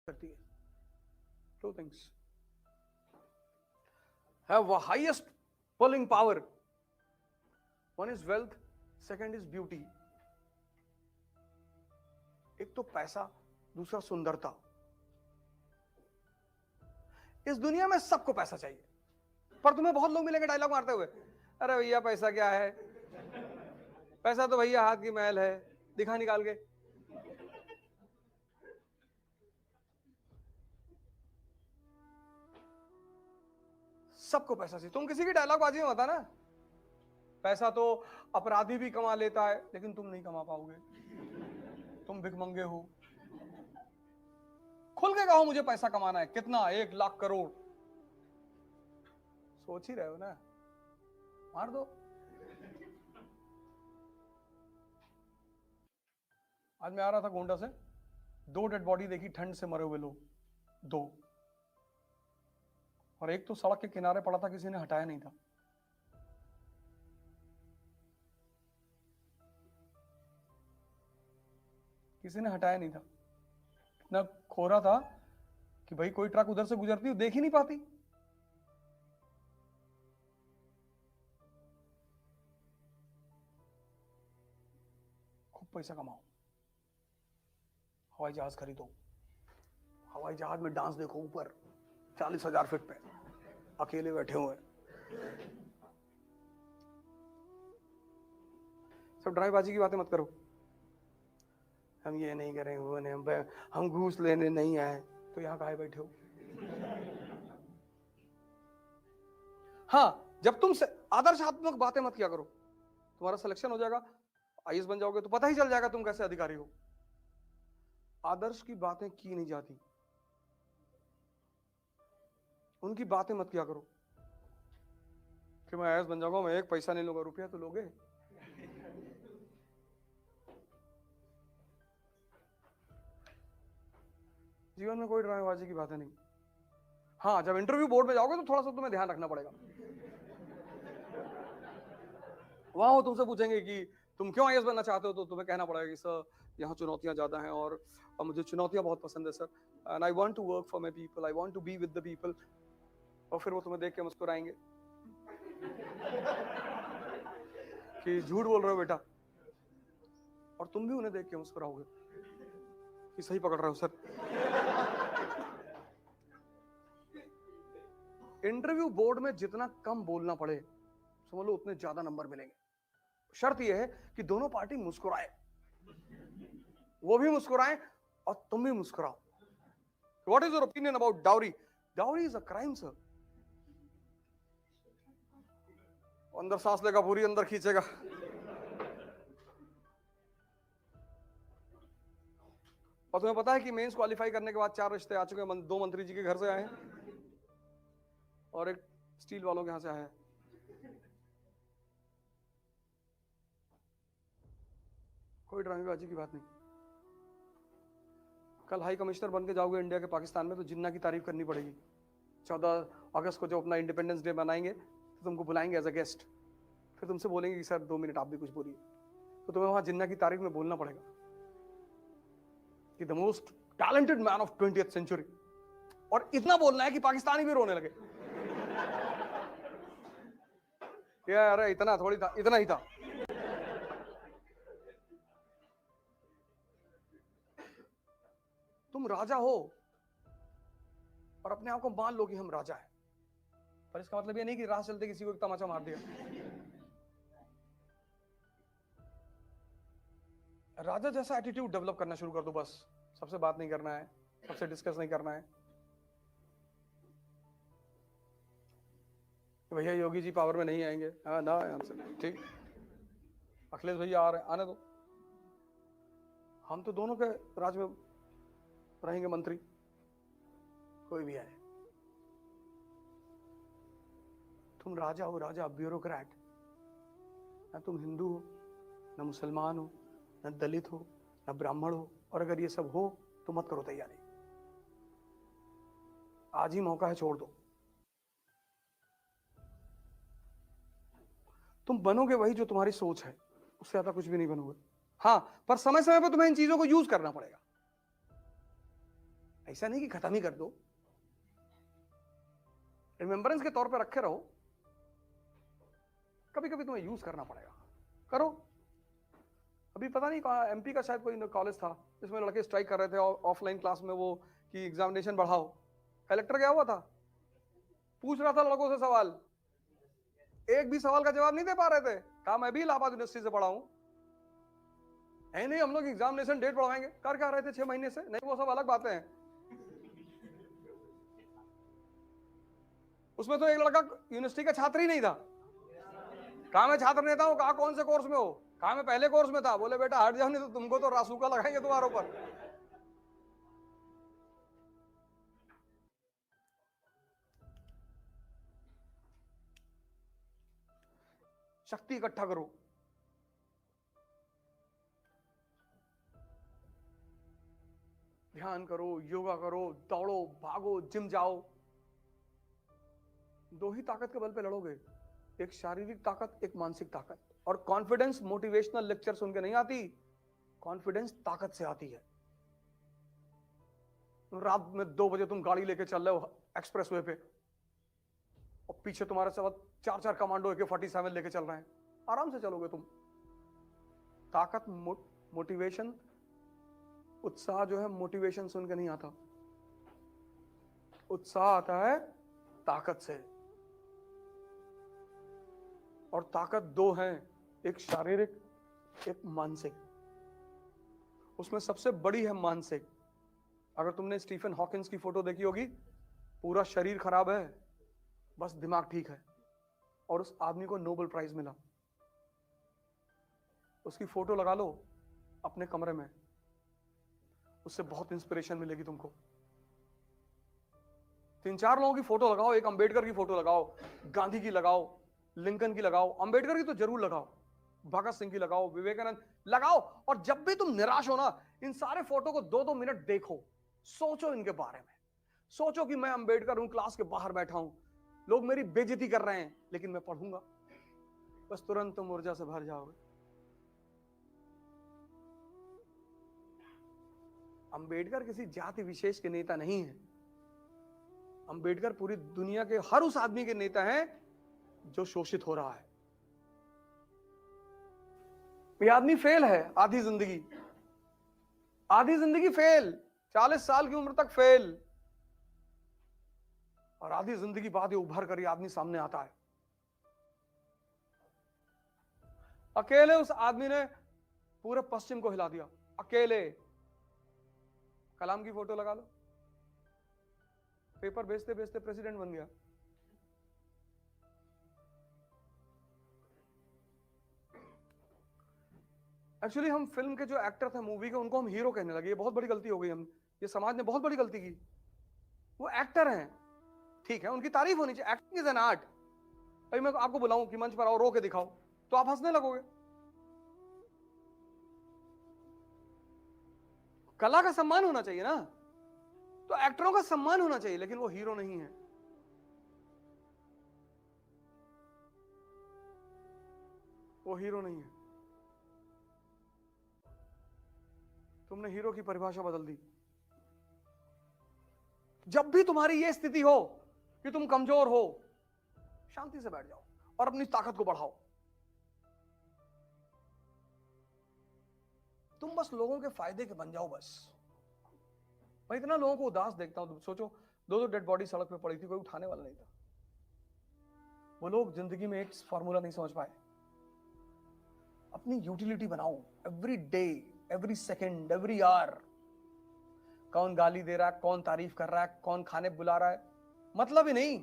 करती है. Two things have a highest pulling power. One is wealth, second is beauty. एक तो पैसा, दूसरा सुंदरता. इस दुनिया में सबको पैसा चाहिए, पर तुम्हें बहुत लोग मिलेंगे डायलॉग मारते हुए, अरे भैया पैसा क्या है, पैसा तो भैया हाथ की मैल है, दिखा निकाल के. सबको पैसा चाहिए. तुम किसी की डायलॉग बाजी में बता ना, पैसा तो अपराधी भी कमा लेता है लेकिन तुम नहीं कमा पाओगे, तुम भिखमंगे हो. खुल के कहो मुझे पैसा कमाना है, कितना, 1 लाख करोड़. सोच ही रहे हो ना, मार दो. आज मैं आ रहा था गोंडा से, 2 डेड बॉडी देखी ठंड से मरे हुए लोग, 2, और एक तो सड़क के किनारे पड़ा था, किसी ने हटाया नहीं था. किसी ने हटाया नहीं था. इतना खोरा था कि भाई कोई ट्रक उधर से गुजरती देख ही नहीं पाती. खूब पैसा कमाओ, हवाई जहाज खरीदो, हवाई जहाज में डांस देखो ऊपर 40,000 फीट पे, अकेले बैठे हुए. सब ड्राइवबाजी की बातें मत करो. हम ये नहीं करेंगे, वो नहीं, हम घूस लेने नहीं आए, तो यहां काहे बैठे हो. हाँ, जब तुम आदर्शात्मक बातें मत किया करो. तुम्हारा सिलेक्शन हो जाएगा, आईएएस बन जाओगे तो पता ही चल जाएगा तुम कैसे अधिकारी हो. आदर्श की बातें की नहीं जाती, उनकी बातें मत किया करो कि मैं आईएएस बन जाऊंगा, मैं 1 पैसा नहीं लूंगा. रुपया तो लोगे. जीवन में कोई ड्रामेबाजी की बातें नहीं. हाँ, जब इंटरव्यू बोर्ड में जाओगे तो थोड़ा सा तुम्हें ध्यान रखना पड़ेगा. वहां वो तुमसे पूछेंगे कि तुम क्यों आईएएस बनना चाहते हो, तो तुम्हें कहना पड़ेगा कि सर यहाँ चुनौतियां ज्यादा हैं और मुझे चुनौतियां बहुत पसंद है sir, and I want to work for my people, I want to be with the people. और फिर वो तुम्हें देख के मुस्कुराएंगे कि झूठ बोल रहे हो बेटा, और तुम भी उन्हें देख के मुस्कुराओगे कि सही पकड़ रहे हो सर. इंटरव्यू बोर्ड में जितना कम बोलना पड़े, समझ लो उतने ज्यादा नंबर मिलेंगे. शर्त यह है कि दोनों पार्टी मुस्कुराए, वो भी मुस्कुराए और तुम भी मुस्कुराओ. What is your opinion about dowry? Dowry is a crime sir. अंदर सांस लेगा, पूरी अंदर खींचेगा. और तुम्हें पता है कि मेंस क्वालिफाई करने के बाद 4 रिश्ते आ चुके हैं. 2 मंत्री जी के घर से आए हैं और एक स्टील वालों के यहां से आया है. कोई ड्रामेबाजी की बात नहीं. कल हाई कमिश्नर बन के जाओगे इंडिया के पाकिस्तान में, तो जिन्ना की तारीफ करनी पड़ेगी. 14 अगस्त को जब अपना इंडिपेंडेंस डे मनाएंगे तो तुमको बुलाएंगे एज अ गेस्ट. फिर तुमसे बोलेंगे कि सर 2 मिनट आप भी कुछ बोलिए, तो तुम्हें वहां जिन्ना की तारीफ में बोलना पड़ेगा कि the most talented man of 20th century. और इतना बोलना है कि पाकिस्तानी भी रोने लगे. क्या अरे इतना थोड़ी था, इतना ही था. तुम राजा हो और अपने आप को मान लो कि हम राजा हैं, पर इसका मतलब ये नहीं कि राह चलते किसी को एक तमाचा मार दिया. राजा जैसा एटीट्यूड डेवलप करना शुरू कर दो बस. सबसे बात नहीं करना है, सबसे डिस्कस नहीं करना है. भैया योगी जी पावर में नहीं आएंगे, हाँ ना हमसे ठीक, अखिलेश भैया आ रहे, आने दो, हम तो दोनों के राज में रहेंगे मंत्री, कोई भी आए. तुम राजा हो, राजा, ब्यूरोक्रेट. ना तुम हिंदू हो, ना मुसलमान हो, ना दलित हो, ना ब्राह्मण हो. और अगर ये सब हो तो मत करो तैयारी, आज ही मौका है, छोड़ दो. तुम बनोगे वही जो तुम्हारी सोच है, उससे ज्यादा कुछ भी नहीं बनोगे. हाँ, पर समय समय पर तुम्हें इन चीजों को यूज करना पड़ेगा. ऐसा नहीं कि खत्म ही कर दो, रिमेम्बरेंस के तौर पे रखे रहो, कभी कभी तुम्हें यूज करना पड़ेगा, करो। अभी पता नहीं कहाँ एमपी का शायद कोई कॉलेज था जिसमें लड़के स्ट्राइक कर रहे थे ऑफलाइन क्लास में, वो कि एग्जामिनेशन बढ़ाओ। कलेक्टर गया हुआ था, पूछ रहा था लड़कों से सवाल, एक भी सवाल का जवाब नहीं दे पा रहे थे। कहा मैं भी इलाहाबाद यूनिवर्सिटी से पढ़ा हूं, है नहीं हम लोग एग्जामिनेशन डेट बढ़वाएंगे। कर क्या रहे थे 6 महीने से? नहीं वो सब अलग बातें हैं। उसमें तो एक लड़का यूनिवर्सिटी का छात्र ही नहीं था। कहा मैं छात्र नेता हूं। कहा कौन से कोर्स में हो? कहा मैं पहले कोर्स में था। बोले बेटा हट जाओ नहीं तो तुमको तो रासूका लगाएंगे तुम्हारे ऊपर। शक्ति इकट्ठा करो, ध्यान करो, योगा करो, दौड़ो, भागो, जिम जाओ। दो ही ताकत के बल पे लड़ोगे, एक शारीरिक ताकत, एक मानसिक ताकत। और कॉन्फिडेंस मोटिवेशनल लेक्चर सुन के नहीं आती, कॉन्फिडेंस ताकत से आती है। रात में 2 बजे तुम गाड़ी लेके चल रहे हो एक्सप्रेसवे पे और पीछे तुम्हारे साथ 4 कमांडो AK-47 लेके चल रहे हैं, आराम से चलोगे तुम। ताकत, मोटिवेशन, उत्साह जो है मोटिवेशन सुन के नहीं आता, उत्साह आता है ताकत से। और ताकत 2 है, एक शारीरिक, एक मानसिक। उसमें सबसे बड़ी है मानसिक। अगर तुमने स्टीफन हॉकिंस की फोटो देखी होगी, पूरा शरीर खराब है, बस दिमाग ठीक है, और उस आदमी को नोबेल प्राइज मिला। उसकी फोटो लगा लो अपने कमरे में, उससे बहुत इंस्पिरेशन मिलेगी तुमको। 3-4 लोगों की फोटो लगाओ, एक अंबेडकर की फोटो लगाओ, गांधी की लगाओ, लिंकन की लगाओ, अंबेडकर की तो जरूर लगाओ, भगत सिंह की लगाओ, विवेकानंद लगाओ। और जब भी तुम निराश हो ना, इन सारे फोटो को 2-2 मिनट देखो, सोचो इनके बारे में। सोचो कि मैं अंबेडकर हूं, क्लास के बाहर बैठा हूं, लोग मेरी बेइज्जती कर रहे हैं, लेकिन मैं पढ़ूंगा। बस तुरंत तुम ऊर्जा से भर जाओगे। अंबेडकर किसी जाति विशेष के नेता नहीं है। अंबेडकर पूरी दुनिया के हर उस आदमी के नेता हैं जो शोषित हो रहा है। ये आदमी फेल है आधी जिंदगी, आधी जिंदगी फेल, 40 साल की उम्र तक फेल, और आधी जिंदगी बाद ये उभर कर ये आदमी सामने आता है। अकेले उस आदमी ने पूरे पश्चिम को हिला दिया, अकेले। कलाम की फोटो लगा लो, पेपर बेचते बेचते प्रेसिडेंट बन गया। एक्चुअली हम फिल्म के जो एक्टर थे, मूवी के, उनको हम हीरो कहने लगे। ये बहुत बड़ी गलती हो गई, हम ये समाज ने बहुत बड़ी गलती की। वो एक्टर हैं, ठीक है, उनकी तारीफ होनी चाहिए। Acting is an art. भाई मैं आपको बुलाऊं कि मंच पर आओ, रो के दिखाओ, तो आप हंसने लगोगे। कला का सम्मान होना चाहिए ना, तो एक्टरों का सम्मान होना चाहिए, लेकिन वो हीरो नहीं है। वो हीरो नहीं है। तुमने हीरो की परिभाषा बदल दी। जब भी तुम्हारी यह स्थिति हो कि तुम कमजोर हो, शांति से बैठ जाओ और अपनी ताकत को बढ़ाओ। तुम बस लोगों के फायदे के बन जाओ बस। मैं इतना लोगों को उदास देखता हूं, सोचो 2 डेड बॉडी सड़क पे पड़ी थी, कोई उठाने वाला नहीं था। वो लोग जिंदगी में एक फॉर्मूला नहीं समझ पाए। अपनी यूटिलिटी बनाओ, every day, every second, every hour. कौन गाली दे रहा है, कौन तारीफ कर रहा है, कौन खाने बुला रहा है, मतलब ही नहीं।